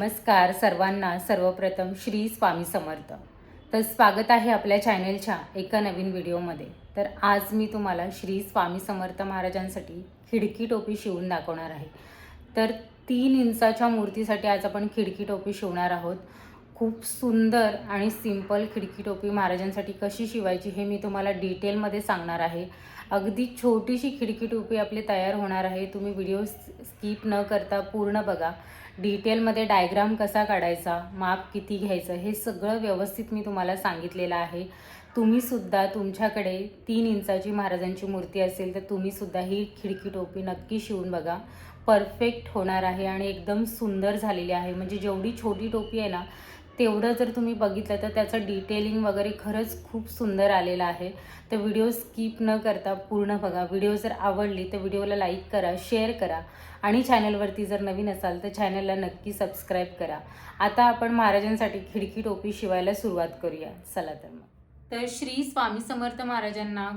नमस्कार सर्वांना. सर्वप्रथम श्री स्वामी समर्थ. तर स्वागत आहे आपल्या चॅनलच्या एका नवीन व्हिडिओमध्ये. तर आज मी तुम्हाला श्री स्वामी समर्थ महाराजांसाठी खिडकी टोपी शिवून दाखवणार आहे. तर 3 इंचाच्या मूर्तीसाठी आज आपण खिडकी टोपी शिवणार आहोत. खूप सुंदर आणि सिंपल खिडकी टोपी महाराजांसाठी कशी शिवायची हे मी तुम्हाला डिटेलमध्ये सांगणार आहे. अगदी छोटीशी खिडकी टोपी आपली तयार होणार आहे. तुम्ही व्हिडिओ स्किप न करता पूर्ण बघा. डिटेलमध्ये डायग्राम कसा काढायचा, माप किती घ्यायचं, हे सगळं व्यवस्थित मी तुम्हाला सांगितलेलं आहे. तुम्हीसुद्धा तुमच्याकडे 3 इंचाची महाराजांची मूर्ती असेल तर तुम्हीसुद्धा ही खिडकी टोपी नक्की शिवून बघा. परफेक्ट होणार आहे आणि एकदम सुंदर झालेली आहे. म्हणजे जेवढी छोटी टोपी आहे ना, तेवढं जर तुम्ही बघितलं तर त्याचं डिटेलिंग वगैरे खरंच खूप सुंदर आलेलं आहे. तर व्हिडिओ स्किप न करता पूर्ण बघा. व्हिडिओ जर आवडली तर व्हिडिओला लाईक करा, शेअर करा आणि चॅनलवरती जर नवीन असाल तर चॅनलला नक्की सबस्क्राईब करा. आता आपण महाराजांसाठी खिडकी टोपी शिवायला सुरुवात करूया. चला तर मग. तर श्री स्वामी समर्थ महाराजांना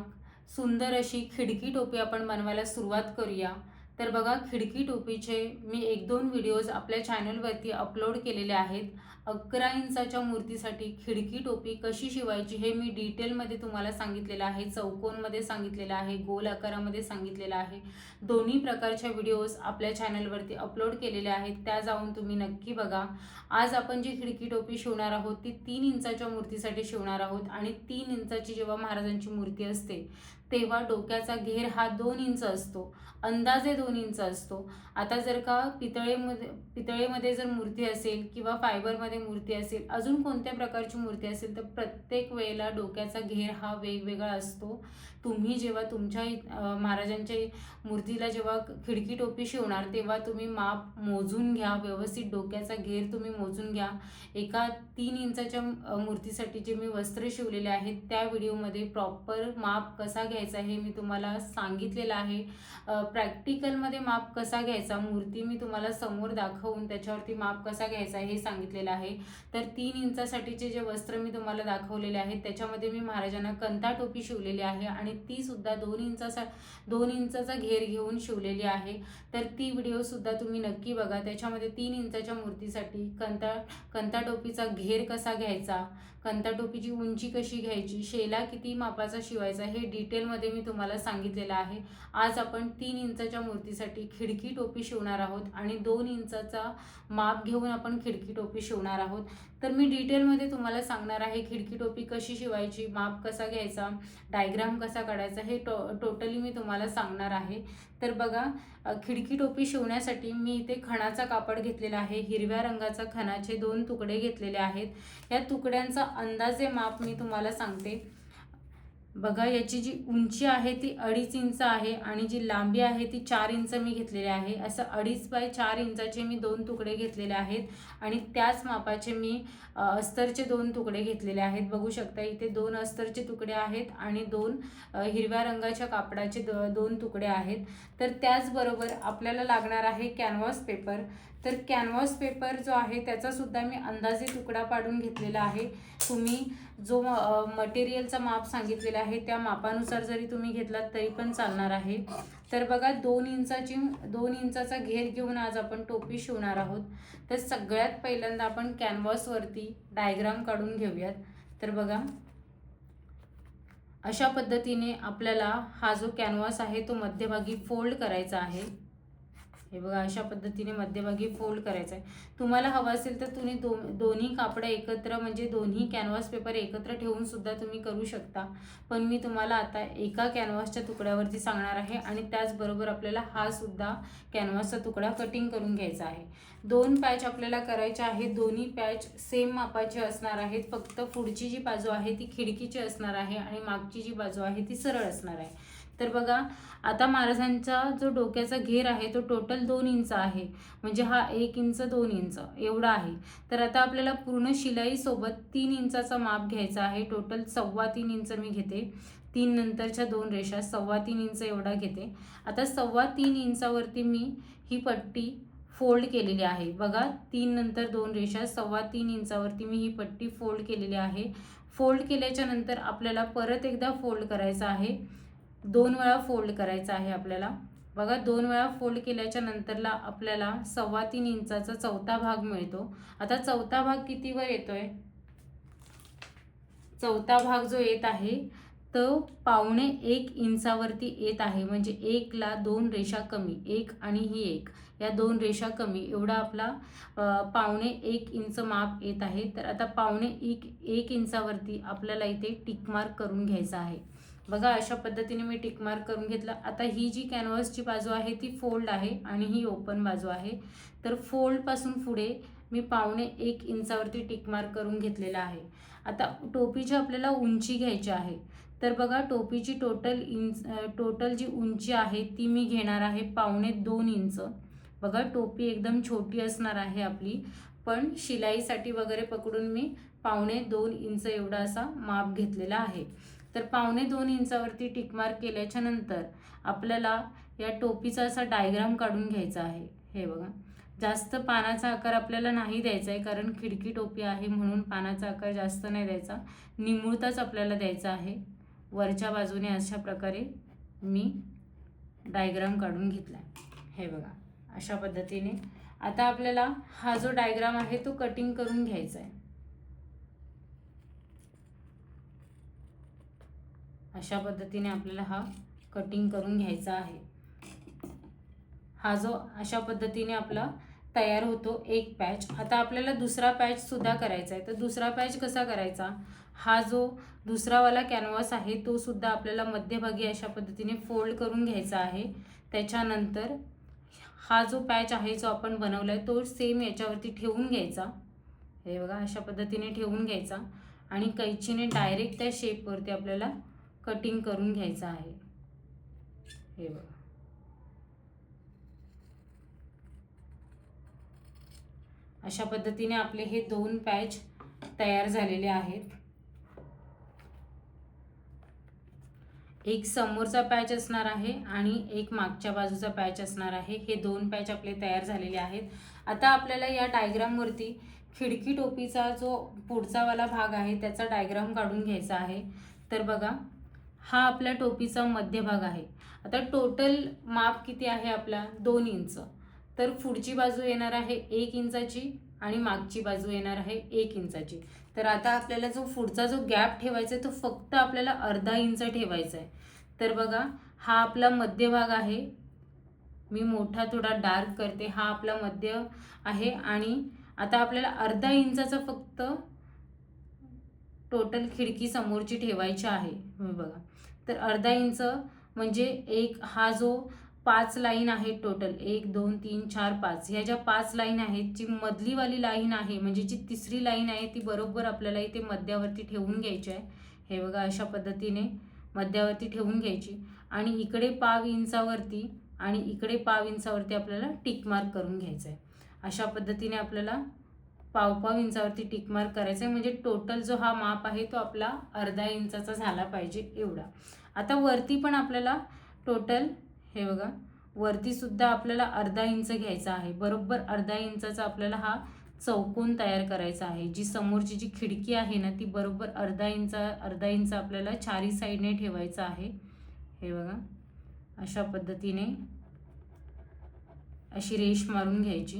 सुंदर अशी खिडकी टोपी आपण बनवायला सुरुवात करूया. तर बघा, खिडकी टोपीचे मी 1-2 व्हिडिओज आपल्या चॅनलवरती अपलोड केलेले आहेत. 11 इंचाच्या मूर्तीसाठी खिडकी टोपी कशी शिवायची हे मी डिटेलमध्ये तुम्हाला सांगितलेलं आहे. चौकोनमध्ये सांगितलेलं आहे, गोल आकारामध्ये सांगितलेलं आहे. दोन्ही प्रकारच्या व्हिडिओज आपल्या चॅनलवरती अपलोड केलेले आहेत. त्या जाऊन तुम्ही नक्की बघा. आज आपण जी खिडकी टोपी शिवणार आहोत ती 3 इंचाच्या मूर्तीसाठी शिवणार आहोत. आणि 3 इंचाची जेव्हा महाराजांची मूर्ती असते तेव्हा डोक्याचा घेर हा 2 इंच असतो, अंदाजे 2 इंच असतो. आता जर का पितळेमध्ये जर मूर्ती असेल किंवा फायबरमध्ये मूर्ती असेल, अजून कोणत्या प्रकारची मूर्ती असेल तर प्रत्येक वेळेला डोक्याचा घेर हा वेगवेगळा असतो. तुम्ही जेव्हा तुमच्या महाराजांच्या मूर्तीला जेव्हा खिडकी टोपी शिवणार तेव्हा तुम्ही माप मोजून घ्या. व्यवस्थित डोक्याचा घेर तुम्ही मोजून घ्या. एका 3 इंचाच्या मूर्तीसाठी जे मी वस्त्र शिवलेले आहेत त्या व्हिडिओमध्ये प्रॉपर माप कसा घ्यायचा हे मी तुम्हाला सांगितलेलं आहे. प्रॅक्टिकलमध्ये माप कसा घ्यायचा, मूर्ती मी तुम्हाला समोर दाखवून त्याच्यावरती माप कसा घ्यायचा हे सांगितलेलं आहे. तर 3 इंचासाठीचे जे वस्त्र मी तुम्हाला दाखवलेले आहेत त्याच्यामध्ये मी महाराजांना कंता टोपी शिवलेली आहे आणि ती सुद्धा 2 इंचाचा घेर घेऊन शिवलेली आहे. तर ती व्हिडिओसुद्धा तुम्ही नक्की बघा. त्याच्यामध्ये 3 इंचाच्या मूर्तीसाठी कंता टोपीचा घेर कसा घ्यायचा, कंता टोपीची उंची कशी घ्यायची, शेला किती मापाचा शिवायचा हे डिटेलमध्ये मी तुम्हाला सांगितलेलं आहे. आज आपण 3 इंचाच्या मूर्तीसाठी खिडकी टोपी शिवणार आहोत आणि 2 इंचाचा माप घेऊन आपण खिडकी टोपी शिवणार आहोत. तर मी डिटेलमध्ये तुम्हाला सांगणार आहे खिडकी टोपी कशी शिवायची, माप कसा घ्यायचा, डायग्राम कसा काढायचा हे टोटली मी तुम्हाला सांगणार आहे. तर बघा, खिडकी टोपी शिवण्यासाठी मी इथे खणाचा कापड घेतलेला आहे. हिरव्या रंगाचा खणाचे 2 तुकडे घेतलेले आहेत. या तुकड्यांचा अंदाजे माप मी तुम्हाला सांगते. बघा, याची जी उंची आहे ती 2.5 इंच आहे आणि जी लांबी आहे ती 4 इंच मी घेतलेली आहे. असं 2.5 बाय 4 इंचाचे मी 2 तुकडे घेतलेले आहेत आणि त्याच मापाचे मी अस्तरचे 2 तुकडे घेतलेले आहेत. बघू शकता इथे 2 अस्तरचे तुकडे आहेत आणि 2 हिरव्या रंगाच्या कापडाचे 2 तुकडे आहेत. तर त्याचबरोबर आपल्याला लागणार आहे कॅनव्हास पेपर. तर कॅनव्हास पेपर जो आहे त्याचासुद्धा मी अंदाजे तुकडा पाडून घेतलेला आहे. तुम्ही जो मटेरियलचा माप सांगितलेला आहे त्या मापानुसार जरी तुम्ही घेतलात तरी पण चालणार आहे. तर बघा, 2 इंचाचा घेर घेऊन आज आपण टोपी शिवणार आहोत. तर सगळ्यात पहिल्यांदा आपण कॅनव्हासवरती डायग्राम काढून घेऊयात. तर बघा, अशा पद्धतीने आपल्याला हा जो कॅनव्हास आहे तो मध्यभागी फोल्ड करायचा आहे. हे बघा, अशा पद्धतीने मध्यभागी फोल्ड करायचं आहे. तुम्हाला हवं असेल तर तुम्ही दोन्ही कापडं एकत्र म्हणजे दोन्ही कॅनव्हास पेपर एकत्र ठेवून सुद्धा तुम्ही करू शकता. पण मी तुम्हाला आता एका कॅनव्हासच्या तुकड्यावरती सांगणार आहे आणि त्याचबरोबर आपल्याला हा सुद्धा कॅनव्हासचा तुकडा कटिंग करून घ्यायचा आहे. 2 पॅच आपल्याला करायचे आहेत. दोन्ही पॅच सेम मापाचे असणार आहेत. फक्त पुढची जी बाजू आहे ती खिडकीची असणार आहे आणि मागची जी बाजू आहे ती सरळ असणार आहे. तर बघा, आता महाराजांचा जो डोक्याचा घेर आहे तो टोटल 2 इंच आहे. म्हणजे हा 1 इंच 2 इंच एवढा आहे. तर आता आपल्याला पूर्ण शिलाईसोबत 3 इंचाचा माप घ्यायचा आहे. टोटल 3.25 इंच मी घेते. 3 नंतरच्या 2 रेषा 3.25 इंच एवढा घेते. आता 3.25 इंचावरती मी ही पट्टी फोल्ड केलेली आहे. बघा, 3 नंतर 2 रेषा 3.25 इंचावरती मी ही पट्टी फोल्ड केलेली आहे. फोल्ड केल्याच्या नंतर आपल्याला परत एकदा फोल्ड करायचा आहे. 2 वेळा फोल्ड करायचा आहे आपल्याला. बघा 2 वेळा फोल्ड केल्याच्या नंतरला आपल्याला 3.25 इंचाचा चौथा भाग मिळतो. आता चौथा भाग कितीवर येतोय? चौथा भाग जो येत आहे तो 1.25 इंचावरती येत आहे. म्हणजे 1 ला 2 रेषा कमी, 1 आणि ही 1 या 2 रेषा कमी एवढा आपला 1.25 इंच माप येत आहे. तर आता 1.25 इंचावरती आपल्याला इथे टिक मार्क करून घ्यायचा आहे. बघा अशा पद्धतीने मी टिक मार्क करून घेतला. आता ही जी कॅनव्हासची बाजू आहे ती फोल्ड आहे आणि ही ओपन बाजू आहे. तर फोल्डपासून पुढे मी 1.25 इंचावरती टिक मार्क करून घेतलेला आहे. आता टोपीची आपल्याला उंची घ्यायची आहे. तर बघा टोपीची टोटल जी उंची आहे ती मी घेणार आहे 2.25 इंच. बघा टोपी एकदम छोटी असणार आहे आपली, पण शिलाईसाठी वगैरे पकडून मी 2.25 इंच एवढा असा माप घेतलेला आहे. तर 2.25 इंचावरती टिक मार्क केल्याच्या नंतर आपल्याला या टोपीचा असा डायग्राम काढून घ्यायचा आहे. हे बघा जास्त पानाचा आकार आपल्याला नाही द्यायचा आहे, कारण खिडकी टोपी आहे म्हणून पानाचा आकार जास्त नाही द्यायचा, निमुळताच आपल्याला द्यायचा आहे. वरच्या बाजूने अशा प्रकारे मी डायग्राम काढून घेतला. हे बघा अशा पद्धतीने आता आपल्याला हा जो डायग्राम आहे तो कटिंग करून घ्यायचा आहे. अशा पद्धतीने आपल्याला हा कटिंग करून घ्यायचा आहे. हा जो अशा पद्धतीने आपला तयार होतो एक पॅच. आता आपल्याला दुसरा पॅच सुद्धा करायचा आहे. तर दुसरा पॅच कसा करायचा? हा जो दुसरावाला कॅनव्हास आहे तो सुद्धा आपल्याला मध्यभागी अशा पद्धतीने फोल्ड करून घ्यायचा आहे. त्याच्यानंतर हा जो पॅच आहे जो आपण बनवला आहे तो सेम याच्यावरती ठेवून घ्यायचा. हे बघा अशा पद्धतीने ठेवून घ्यायचा आणि कैचीने डायरेक्ट त्या शेपवरती आपल्याला कटिंग करून घ्यायचं आहे. हे बघा अशा पद्धतीने आपले हे 2 पॅच तयार झालेले आहेत. एक समोरचा पॅच असणार आहे आणि एक मागच्या बाजूचा पॅच असणार आहे. हे 2 पॅच आपले तयार झालेले आहेत. आता आपल्याला या डायग्रामवरती खिडकी टोपीचा जो पुढचा वाला भाग आहे त्याचा डायग्राम काढून घ्यायचा आहे. तर बघा हा आपल्या टोपीचा मध्यभाग आहे. आता टोटल माप किती आहे आपला? 2 इंच. तर पुढची बाजू येणार आहे 1 इंचाची आणि मागची बाजू येणार आहे 1 इंचाची. तर आता आपल्याला जो पुढचा जो गॅप ठेवायचा आहे तो फक्त आपल्याला अर्धा इंच ठेवायचा आहे. तर बघा हा आपला मध्यभाग आहे. मी मोठा थोडा डार्क करते. हा आपला मध्य आहे आणि आता आपल्याला अर्धा इंचाचा फक्त टोटल खिडकी समोरची ठेवायची आहे. बघा तर अर्धा इंच म्हणजे एक हा जो 5 लाईन आहे टोटल 1 2 3 4 5 ह्या ज्या 5 लाईन आहेत, जी मधलीवाली लाईन आहे म्हणजे जी तिसरी लाईन आहे ती बरोबर आपल्याला इथे मध्यावरती ठेवून घ्यायची आहे. हे बघा अशा पद्धतीने मध्यावरती ठेवून घ्यायची आणि इकडे 1/2 इंचावरती आणि इकडे 1/2 इंचावरती आपल्याला टिक मार्क करून घ्यायचं आहे. अशा पद्धतीने आपल्याला 1/2 इंचावरती टिक मार्क करायचं आहे. म्हणजे टोटल जो हा माप आहे तो आपला अर्धा इंचाचा झाला पाहिजे एवढा. आता वरती पण आपल्याला टोटल हे बघा वरती सुद्धा आपल्याला अर्धा इंच घ्यायचा आहे. बरोबर अर्धा इंचाचा आपल्याला हा चौकोन तयार करायचा आहे. जी समोरची जी खिडकी आहे ना ती बरोबर अर्धा इंच आपल्याला चारी साईडने ठेवायचा आहे. हे बघा अशा पद्धतीने अशी रेष मारून घ्यायची.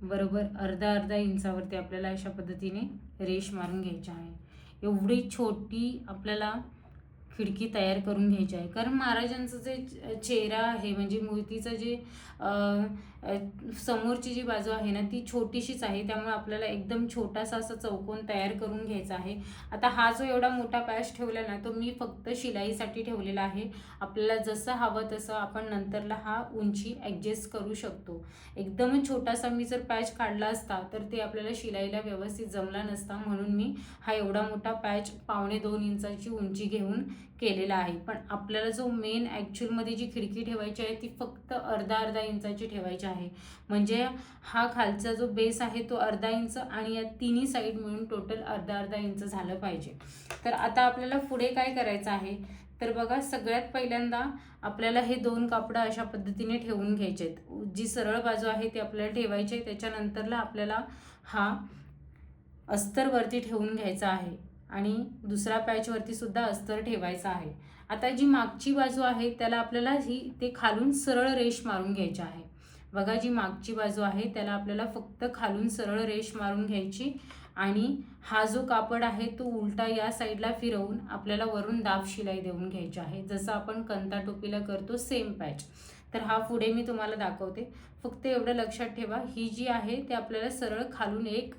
बरोबर अर्धा इंचावरती आपल्याला अशा पद्धतीने रेष मारून घ्यायची आहे. एवढी छोटी आपल्याला खिडकी तयार करून घ्यायची आहे. कारण महाराजांचं जे चेहरा आहे म्हणजे मूर्तीचं जे समोरची जी बाजू आहे ना ती छोटीशीच आहे. त्यामुळे आपल्याला एकदम छोटासा असा चौकोन तयार करून घ्यायचा आहे. आता हा जो एवढा मोठा पॅच ठेवला ना तो मी फक्त शिलाईसाठी ठेवलेला आहे. आपल्याला जसं हवं तसं आपण नंतरला हा उंची ॲडजस्ट करू शकतो. एकदम छोटासा मी जर पॅच काढला असता तर ते आपल्याला शिलाईला व्यवस्थित जमला नसता, म्हणून मी हा एवढा मोठा पॅच 2.25 इंचाची उंची घेऊन केलेला आहे. पण आपल्याला जो मेन ॲक्च्युअलमध्ये जी खिडकी ठेवायची आहे ती फक्त अर्धा इंचाची ठेवायची आहे. म्हणजे हा खालचा जो बेस आहे तो अर्धा इंच आणि या तिन्ही साईड मिळून टोटल अर्धा इंच झालं पाहिजे. तर आता आपल्याला पुढे काय करायचं आहे? तर बघा सगळ्यात पहिल्यांदा आपल्याला हे 2 कापडं अशा पद्धतीने ठेवून घ्यायचे आहेत. जी सरळ बाजू आहे ती आपल्याला ठेवायची आहे. त्याच्यानंतरला आपल्याला हा अस्तर वरती ठेवून घ्यायचा आहे आणि दुसरा पॅचवरती सुद्धा अस्तर ठेवायचा आहे. आता जी मागची बाजू आहे त्याला आपल्याला ते खालून सरळ रेष मारून घ्यायची आहे. बघा, जी मागची बाजू आहे त्याला आपल्याला फक्त खालून सरळ रेष मारून घ्यायची आणि हा जो कापड आहे तो उलटा या साईडला फिरवून आपल्याला वरून दाब शिलाई देऊन घ्यायची आहे, जसं आपण कंता टोपीला करतो सेम पॅच. तर हा पुढे मी तुम्हाला दाखवते. फक्त एवढं लक्षात ठेवा, ही जी आहे ते आपल्याला सरळ खालून एक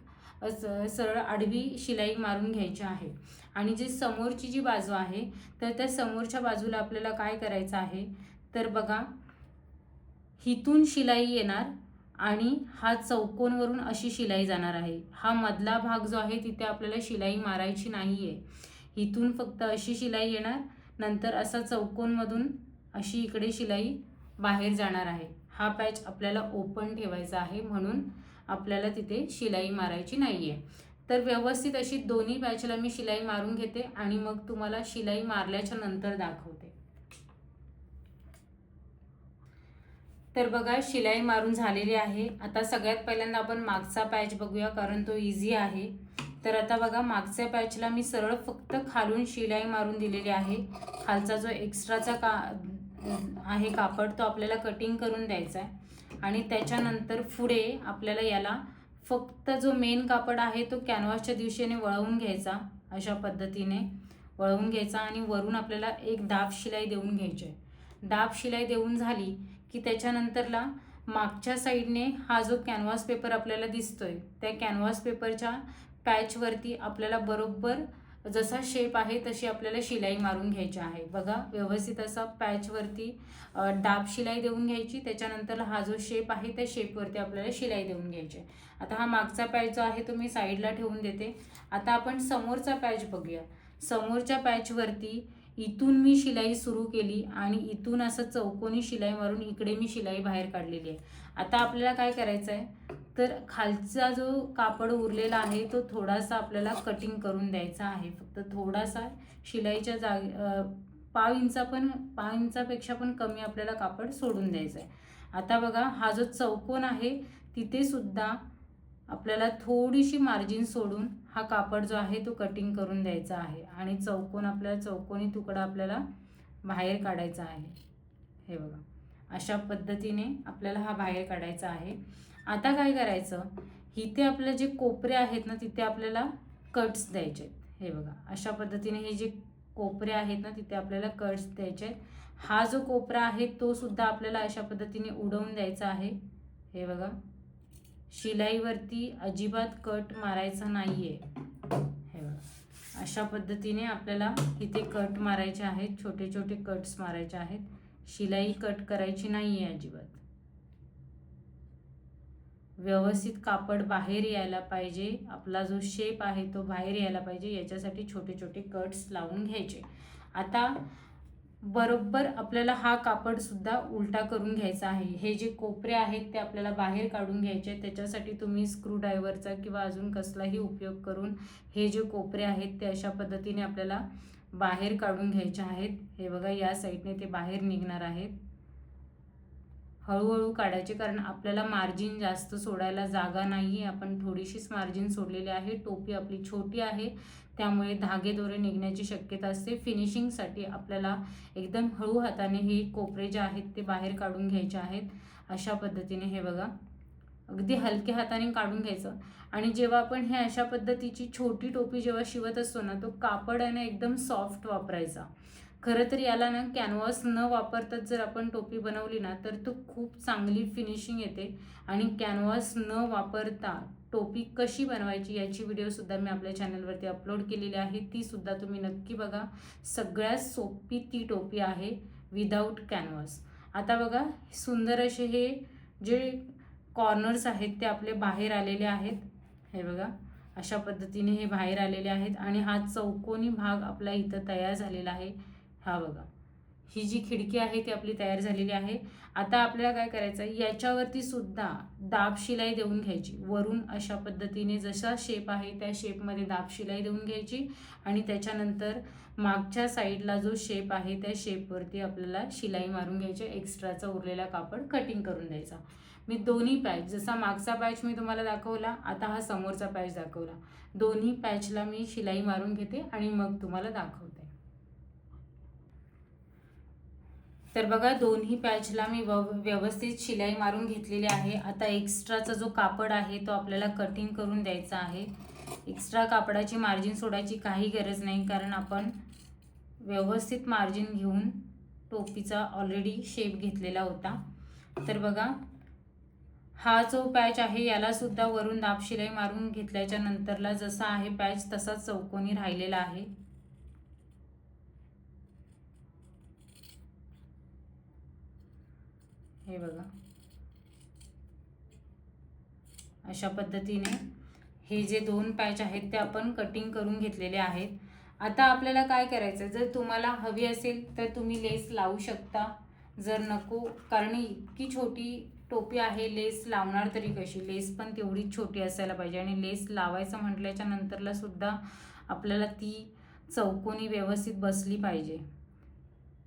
सरळ आडवी शिलाई मारून घ्यायची आहे. आणि जी समोरची जी बाजू आहे तर त्या समोरच्या बाजूला आपल्याला काय करायचं आहे, तर बघा, हिथून शिलाई येणार आणि हा चौकोनवरून अशी शिलाई जाणार आहे. हा मधला भाग जो आहे तिथे आपल्याला शिलाई मारायची नाही आहे. इथून फक्त अशी शिलाई येणार, नंतर असा चौकोनमधून अशी इकडे शिलाई बाहेर जाणार आहे. हा पॅच आपल्याला ओपन ठेवायचा आहे, म्हणून आपल्याला तिथे शिलाई मारायची नाही आहे. तर व्यवस्थित अशी दोन्ही पॅचला मी शिलाई मारून घेते आणि मग तुम्हाला शिलाई मारल्याच्या नंतर दाखवते. तर बघा, शिलाई मारून झालेली आहे. आता सगळ्यात पहिल्यांदा आपण मागचा पॅच बघूया, कारण तो इझी आहे. तर आता बघा, मागच्या पॅचला मी सरळ फक्त खालून शिलाई मारून दिलेली आहे. खालचा जो एक्स्ट्राचा आहे कापड तो आपल्याला कटिंग करून द्यायचा आहे आणि त्याच्यानंतर पुढे आपल्याला याला फक्त जो मेन कापड आहे तो कॅनव्हासच्या दिशेने वळवून घ्यायचा. अशा पद्धतीने वळवून घ्यायचा आणि वरून आपल्याला एक दाब शिलाई देऊन घ्यायची आहे. दाब शिलाई देऊन झाली की त्याच्यानंतरला मागच्या साईडने हा जो कॅनव्हास पेपर आपल्याला दिसतोय त्या कॅनव्हास पेपरच्या पॅचवरती आपल्याला बरोबर जसा शेप आहे तशी आपल्याला शिलाई मारून घ्यायची आहे. बघा, व्यवस्थित असा पॅचवरती दाब शिलाई देऊन घ्यायची. त्याच्यानंतर हा जो शेप आहे त्या शेपवरती आपल्याला शिलाई देऊन घ्यायची. आता हा मागचा पॅच जो आहे तो मी साईडला ठेवून देते. आता आपण समोरचा पॅच बघूया. समोरच्या पॅचवरती इथून मी शिलाई सुरू केली आणि इथून असं चौकोनी शिलाई मारून इकडे मी शिलाई बाहेर काढलेली आहे. आता आपल्याला काय करायचं आहे, तर खालचा जो कापड उरलेला आहे तो थोडासा आपल्याला कटिंग करून द्यायचा आहे. फक्त थोडासा शिलाईच्या पाव इंचापेक्षा पण कमी आपल्याला कापड सोडून द्यायचं आहे. आता बघा, हा जो चौकोन आहे तिथे सुद्धा आपल्याला थोडीशी मार्जिन सोडून हा कापड जो आहे तो कटिंग करून द्यायचा आहे आणि चौकोनी तुकडा आपल्याला बाहेर काढायचा आहे. हे बघा, अशा पद्धतीने आपल्याला हा बाहेर काढायचा आहे. आता काय करायचं, इथे आपले जे कोपरे आहेत ना तिथे आपल्याला कट्स द्यायचे. हे बघा, अशा पद्धतीने हे जे कोपरे आहेत ना तिथे आपल्याला कट्स द्यायचे. हा जो कोपरा आहे तो सुद्धा आपल्याला अशा पद्धतीने उडवून द्यायचा आहे. हे बघा, शिलाईवरती अजिबात कट मारायचा नाहीये. हे बघा, अशा पद्धतीने आपल्याला इथे कट मारायचे आहेत. छोटे छोटे कट्स मारायचे आहेत. शिलाई कट करायची नाहीये अजिबात. व्यवस्थित कापड बाहेर यायला पाहिजे. आपला जो शेप आहे तो बाहेर यायला पाहिजे, याच्यासाठी छोटे छोटे कट्स लावून घ्यायचे. आता बरोबर आपल्याला हा कापड सुद्धा उलटा करून घ्यायचा आहे. हे जे कोपरे आहेत ते आपल्याला बाहेर काढून घ्यायचे. त्याच्यासाठी तुम्ही स्क्रूड्रायव्हरचा किंवा अजून कसलाही उपयोग करून हे जे कोपरे आहेत ते अशा पद्धतीने आपल्याला बाहेर काढून घ्यायचे आहेत. हे बघा, या साईडने ते बाहेर निघणार आहेत. हळूहळू काढायचे, कारण आपल्याला मार्जिन जास्त सोडायला जागा नाही आहे. आपण थोडीशीच मार्जिन सोडलेली आहे. टोपी आपली छोटी आहे त्यामुळे धागे दोरे निघण्याची शक्यता असते. फिनिशिंगसाठी आपल्याला एकदम हळू हाताने हे कोपरे जे आहेत ते बाहेर काढून घ्यायचे आहेत. अशा पद्धतीने हे बघा, अगदी हलक्या हाताने काढून घ्यायचं. आणि जेव्हा आपण हे अशा पद्धतीची छोटी टोपी जेव्हा शिवत असतो ना, तो कापड आहे ना एकदम सॉफ्ट वापरायचा. खरं तर याला ना कॅनव्हास न वापरताच जर आपण टोपी बनवली ना तर तो खूप चांगली फिनिशिंग येते. आणि कॅनव्हास न वापरता टोपी कशी बनवायची याची व्हिडिओसुद्धा मी आपल्या चॅनलवरती अपलोड केलेली आहे, ती सुद्धा तुम्ही नक्की बघा. सगळ्यात सोपी ती टोपी आहे विदाऊट कॅनव्हास. आता बघा, सुंदर असे हे जे कॉर्नर्स आहेत ते आपले बाहेर आलेले आहेत. हे बघा, अशा पद्धतीने हे बाहेर आलेले आहेत आणि हा चौकोनी भाग आपला इथं तयार झालेला आहे. हा बघा, ही जी खिडकी आहे ती आपली तयार झालेली आहे. आता आपल्याला काय करायचं आहे, याच्यावरती सुद्धा दाब शिलाई देऊन घ्यायची. वरून अशा पद्धतीने जसा शेप आहे त्या शेपमध्ये दाब शिलाई देऊन घ्यायची आणि त्याच्यानंतर मागच्या साईडला जो शेप आहे त्या शेपवरती आपल्याला शिलाई मारून घ्यायची. एक्स्ट्राचा उरलेला कापड कटिंग करून द्यायचा. मी दोन्ही पॅच, जसा मागचा पॅच मी तुम्हाला दाखवला, आता हा समोरचा पॅच दाखवला, दोन्ही पॅचला मी शिलाई मारून घेते आणि मग तुम्हाला दाखवते. तर बघा, दोन्ही पॅचला मी व्यवस्थित शिलाई मारून घेतलेली आहे. आता एक्स्ट्राचा जो कापड आहे तो आपल्याला कटिंग करून द्यायचा आहे. एक्स्ट्रा कापडाची मार्जिन सोडायची काही गरज नाही, कारण आपण व्यवस्थित मार्जिन घेऊन टोपीचा ऑलरेडी शेप घेतलेला होता. तर बघा, हा जो पॅच आहे याला सुद्धा वरून दाब शिलाई मारून घेतल्याच्या नंतरला जसा आहे पॅच तसाच चौकोनी राहिलेला आहे. हे बघा, अशा पद्धतीने हे जे दोन पॅच आहेत ते आपण कटिंग करून घेतलेले आहेत. आता आपल्याला काय करायचं, जर तुम्हाला हवी असेल तर तुम्ही लेस लावू शकता. जर नको, कारण इतकी छोटी टोपी आहे, लेस लावणार तरी कशी, लेस पण तेवढीच छोटी असायला पाहिजे आणि लेस लावायचं म्हटल्याच्या नंतरला सुद्धा आपल्याला ती चौकोनी व्यवस्थित बसली पाहिजे.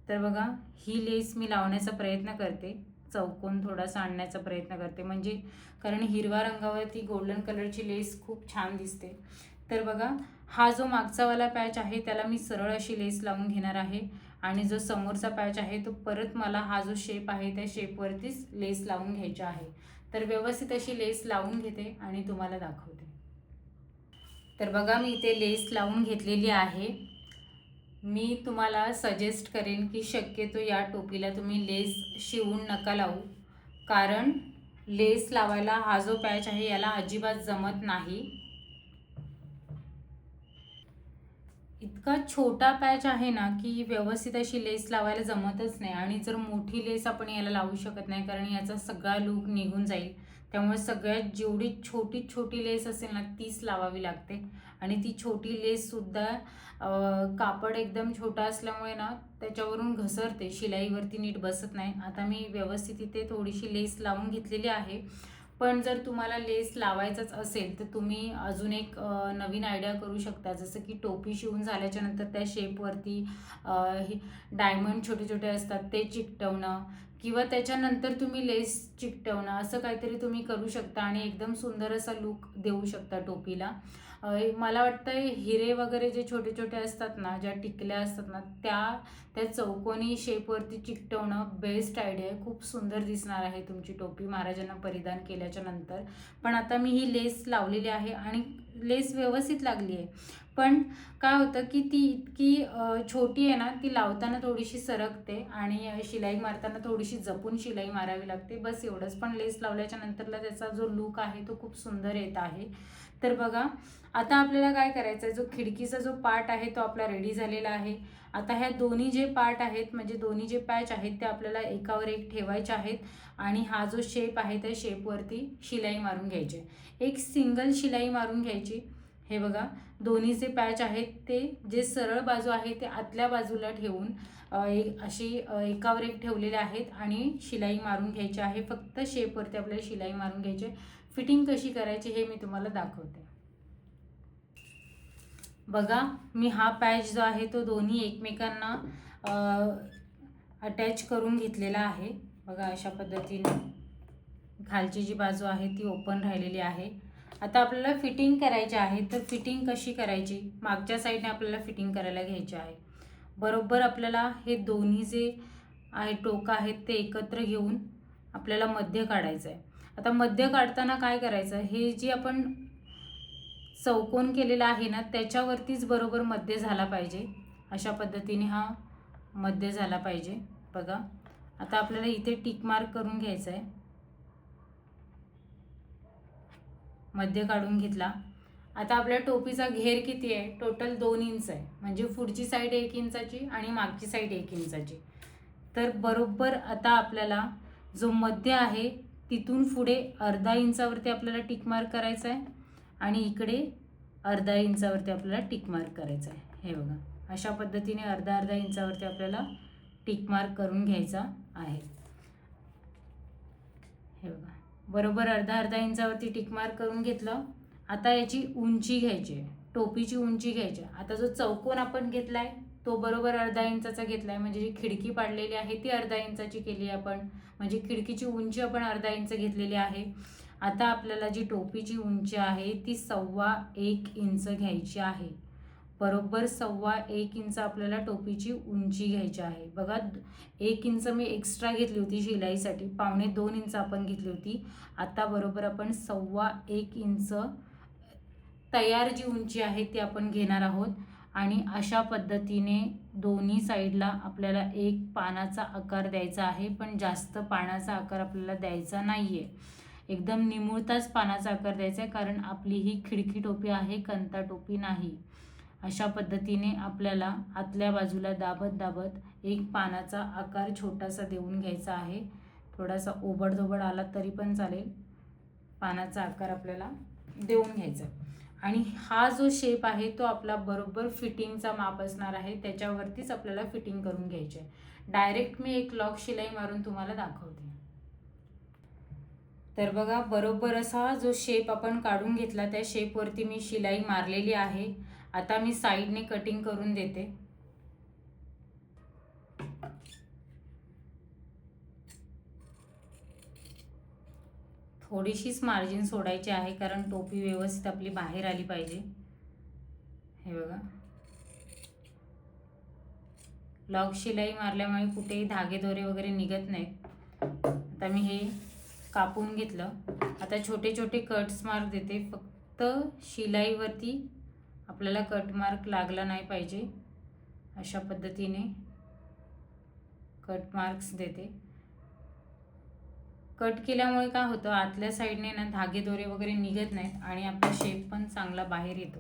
तर बघा, ही लेस मी लावण्याचा प्रयत्न करते, चौकोन थोडासा आणण्याचा प्रयत्न करते, म्हणजे कारण हिरव्या रंगावरती गोल्डन कलरची लेस खूप छान दिसते. तर बघा, हा जो मागचावाला पॅच आहे त्याला मी सरळ अशी लेस लावून घेणार आहे आणि जो समोरचा पॅच आहे तो परत मला हा जो शेप आहे त्या शेपवरतीच लेस लावून घ्यायची आहे. तर व्यवस्थित अशी लेस लावून घेते आणि तुम्हाला दाखवते. तर बघा, मी इथे लेस लावून घेतलेली आहे. मी तुम्हाला सजेस्ट करेन की शक्यतो या टोपीला तुम्ही लेस शिवून नका लावू, कारण लेस लावायला हा जो पॅच आहे याला अजिबात जमत नाही. इतका छोटा पॅच आहे ना की व्यवस्थित अशी लेस लावायला जमतच नाही. आणि जर मोठी लेस आपण याला लावू शकत नाही, कारण याचा सगळा लूक निघून जाईल. त्यामुळे सगळ्यात जेवढी छोटी छोटी लेस असेल ना तीच लावावी लागते. आणि ती छोटी लेससुद्धा कापड एकदम छोटा असल्यामुळे ना त्याच्यावरून घसरते, शिलाईवरती नीट बसत नाही. आता मी व्यवस्थित इथे थोडीशी लेस लावून घेतलेली आहे. पण जर तुम्हाला लेस लावायचंच असेल तर तुम्ही अजून एक नवीन आयडिया करू शकता, जसं की टोपी शिवून झाल्याच्या नंतर त्या शेपवरती हे डायमंड छोटे छोटे असतात ते चिकटवणं, किंवा त्याच्यानंतर तुम्ही लेस चिकटवणं, असं काहीतरी तुम्ही करू शकता आणि एकदम सुंदर असा लूक देऊ शकता टोपीला. मला वाटतं हिरे वगैरे जे छोटे छोटे असतात ना, ज्या टिकल्या असतात ना, त्या चौकोनी शेपवरती चिकटवणं बेस्ट आयडिया आहे. खूप सुंदर दिसणार आहे तुमची टोपी महाराजांना परिधान केल्याच्या नंतर. पण आता मी ही लेस लावलेली आहे आणि लेस व्यवस्थित लागली आहे. पण काय होतं की ती इतकी छोटी आहे ना, ती लावताना थोडीशी सरकते आणि शिलाई मारताना थोडीशी जपून शिलाई मारावी लागते, बस एवढंच. पण लेस लावल्याच्या नंतरला त्याचा जो लूक आहे तो खूप सुंदर येत आहे. तर बघा, आता आपल्याला काय करायचं आहे, जो खिडकीचा जो पार्ट आहे तो आपला रेडी झालेला आहे. आता ह्या दोन्ही जे पार्ट आहेत, म्हणजे दोन्ही जे पॅच आहेत ते आपल्याला एकावर एक ठेवायचे आहेत आणि हा जो शेप आहे त्या शेपवरती शिलाई मारून घ्यायची. एक सिंगल शिलाई मारून घ्यायची. हे बघा, दोन्ही जे पॅच आहेत ते जे सरळ बाजू आहे ते आतल्या बाजूला ठेवून अशी एकावर एक ठेवलेले आहेत आणि शिलाई मारून घ्यायची आहे. फक्त शेपवरती आपल्याला शिलाई मारून घ्यायची. फिटिंग कशी करायची हे मी तुम्हाला दाखवते. बघा, मी हा पॅच जो आहे तो दोन्ही एकमेकांना अटॅच करून घेतलेला आहे. बघा, अशा पद्धतीने खालची जी बाजू आहे ती ओपन राहिलेली आहे. आता आपल्याला फिटिंग करायची आहे. तर फिटिंग कशी करायची, मागच्या साईडने आपल्याला फिटिंग करायला घ्यायची आहे. बरोबर आपल्याला हे दोन्ही जे आहे टोक आहेत ते एकत्र घेऊन आपल्याला मध्य काढायचं आहे. आता मध्य काढताना काय करायचं, हे जी आपण चौकोन केलेला आहे ना त्याच्यावरतीच बरोबर मध्य झाला पाहिजे. अशा पद्धतीने हा मध्य झाला पाहिजे. बघा, आता आपल्याला इथे टिक मार्क करून घ्यायचं आहे. मध्य काढून घेतला. आता आपल्या टोपीचा घेर किती आहे, टोटल 2 इंच आहे. म्हणजे पुढची साईड 1 इंचाची आणि मागची साईड 1 इंचाची. तर बरोबर आता आपल्याला जो मध्य आहे तिथून पुढे अर्धा इंचावरती आपल्याला टिक मार्क करायचा आहे आणि इकडे अर्धा इंचावरती आपल्याला टिक मार्क करायचा आहे. हे बघा, अशा पद्धतीने अर्धा इंचावरती आपल्याला टिक मार्क करून घ्यायचा आहे. हे बघा, बरोबर अर्धा इंचावरती टिक मार्क करून घेतलं. आता याची उंची घ्यायची आहे, टोपीची उंची घ्यायची आहे. आता जो चौकोन आपण घेतलाय तो बरोबर अर्धा इंचाचा घेतलाय, म्हणजे जी खिडकी पाडलेली आहे ती अर्धा इंचाची केली आपण, म्हणजे खिडकीची उंची आपण अर्धा इंच घेतलेली आहे. आता आपल्याला जी टोपीची उंची आहे ती 1.25 इंच घ्यायची आहे. बरोबर 1.25 इंच आपल्याला टोपीची उंची घ्यायची आहे. बघा, 1 इंच मी एक्स्ट्रा घेतली होती शिलाईसाठी, 2.25 इंच आपण घेतली होती. आता बरोबर आपण 1.25 इंच तयार जी उंची आहे ती आपण घेणार आहोत. आणि अशा पद्धतीने दोन्ही साईडला आपल्याला एक पानाचा आकार द्यायचा आहे, पण जास्त पानाचा आकार आपल्याला द्यायचा नाही आहे. एकदम निमुळताच पानाचा आकार द्यायचा आहे, कारण आपली ही खिडकी टोपी आहे, कंता टोपी नाही. अशा पद्धतीने आपल्याला आतल्या बाजूला दाबत एक पानाचा आकार छोटासा देऊन घ्यायचा आहे. थोडासा ओबडधोबड आला तरी पण चालेल, पानाचा आकार आपल्याला देऊन घ्यायचा. आणि हा जो शेप आहे तो आपला बरोबर फिटिंगचा माप असणार आहे, त्याच्यावरतीच आपल्याला फिटिंग करून घ्यायची आहे. डायरेक्ट मी एक लॉक शिलाई मारून तुम्हाला दाखवते. तर बघा, बरोबर असा जो शेप आपण काढून घेतला त्या शेपवरती मी शिलाई मारलेली आहे. आता मी साईडने कटिंग करून देते. थोडीशीच मार्जिन सोडायची आहे, कारण टोपी व्यवस्थित आपली बाहेर आली पाहिजे. हे बघा, लॉक शिलाई मारल्यामुळे कुठेही धागे दोरे वगैरे निघत नाहीत. आता मी हे कापून घेतलं. आता छोटे छोटे कट्स मार्क देते, फक्त शिलाईवरती आपल्याला कट मार्क लागला नाही पाहिजे. अशा पद्धतीने कट मार्क्स देते. कट केल्यामुळे काय होतं, आतल्या साईडने ना धागे दोरे वगैरे निघत नाहीत आणि आपला शेप पण चांगला बाहेर येतो.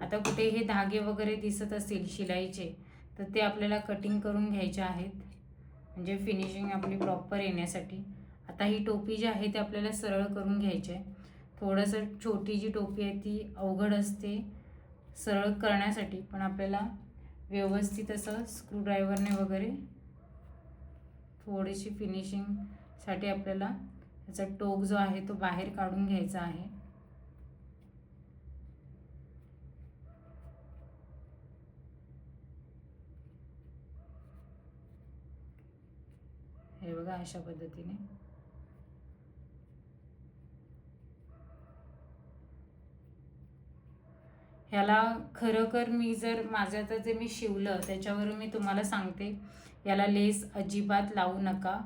आता कुठे हे धागे वगैरे दिसत असतील शिलाईचे तर ते आपल्याला कटिंग करून घ्यायचे आहेत, म्हणजे फिनिशिंग आपली प्रॉपर येण्यासाठी. आता ही टोपी जी आहे ती आपल्याला सरळ करून घ्यायची आहे. थोडंसं छोटी जी टोपी आहे ती अवघड असते सरळ करण्यासाठी, पण आपल्याला व्यवस्थित असं स्क्रूड्रायव्हरने वगैरे थोडीशी फिनिशिंगसाठी आपल्याला त्याचा टोक जो आहे तो बाहेर काढून घ्यायचा आहे. हे बघा, अशा पद्धतीने ह्याला खरोखर मी जर माझं आता जे मी शिवलं त्याच्यावरून मी तुम्हाला सांगते, याला लेस अजिबात लावू नका,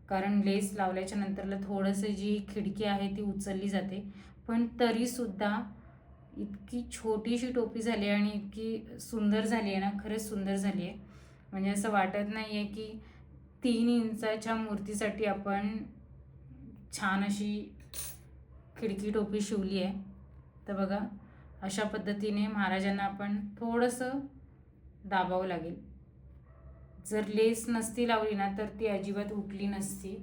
कारण लेस लावल्याच्या नंतरला थोडंसं जी खिडकी आहे ती उचलली जाते. पण तरीसुद्धा इतकी छोटीशी टोपी झाली आणि इतकी सुंदर झाली आहे ना, खरंच सुंदर झाली आहे. म्हणजे असं वाटत नाही आहे की 3 इंचाच्या मूर्तीसाठी आपण छान अशी खिडकी टोपी शिवली आहे. तर बघा, अशा पद्धतीने महाराजांना आपण थोडंसं दाबावं लागेल. जर लेस नसती लावली ना तर ती अजिबात उठली नसती.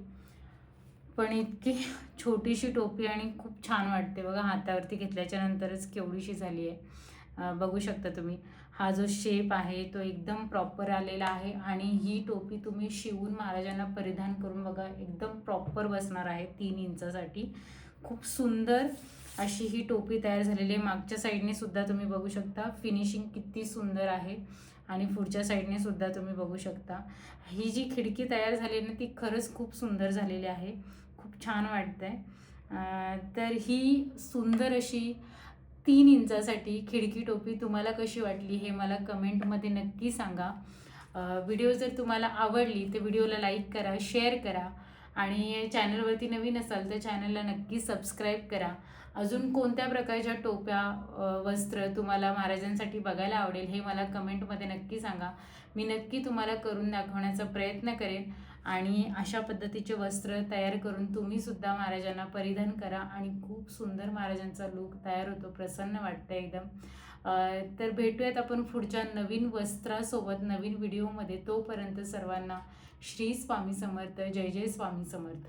पण इतकी छोटीशी टोपी आणि खूप छान वाटते बघा, हातावरती घेतल्याच्या नंतरच केवढीशी झाली आहे. बघू शकता तुम्ही, हा जो शेप आहे तो एकदम प्रॉपर आलेला आहे. आणि ही टोपी तुम्ही शिवून महाराजांना परिधान करून बघा, एकदम प्रॉपर बसणार आहे 3 इंचासाठी. खूप सुंदर अशी ही टोपी तयार झालेली आहे. मागच्या साईडने सुद्धा तुम्ही बघू शकता फिनिशिंग किती सुंदर आहे, आणि पुढच्या साईडने सुद्धा तुम्ही बघू शकता. ही जी खिडकी तयार झाली ना ती खरंच खूप सुंदर झालेली आहे, खूप छान वाटतंय. तर ही सुंदर अशी 3 इंचासाठी खिडकी टोपी तुम्हाला कशी वाटली हे मला कमेंटमध्ये नक्की सांगा. व्हिडिओ जर तुम्हाला आवडली तर व्हिडिओला लाईक करा, शेअर करा, आणि चॅनलवरती नवीन असाल तर चॅनलला नक्की सबस्क्राईब करा. अजून कोणत्या प्रकारच्या टोप्या वस्त्र तुम्हाला महाराजांसाठी बघायला आवडेल हे मला कमेंटमध्ये नक्की सांगा. मी नक्की तुम्हाला करून दाखवण्याचा प्रयत्न करेन. आणि अशा पद्धतीचे वस्त्र तयार करून तुम्हीसुद्धा महाराजांना परिधान करा आणि खूप सुंदर महाराजांचा लूक तयार होतो, प्रसन्न वाटतं एकदम. तर भेटूयात आपण पुढच्या नवीन वस्त्रासोबत नवीन व्हिडिओमध्ये. तोपर्यंत सर्वांना श्री स्वामी समर्थ. जय जय स्वामी समर्थ.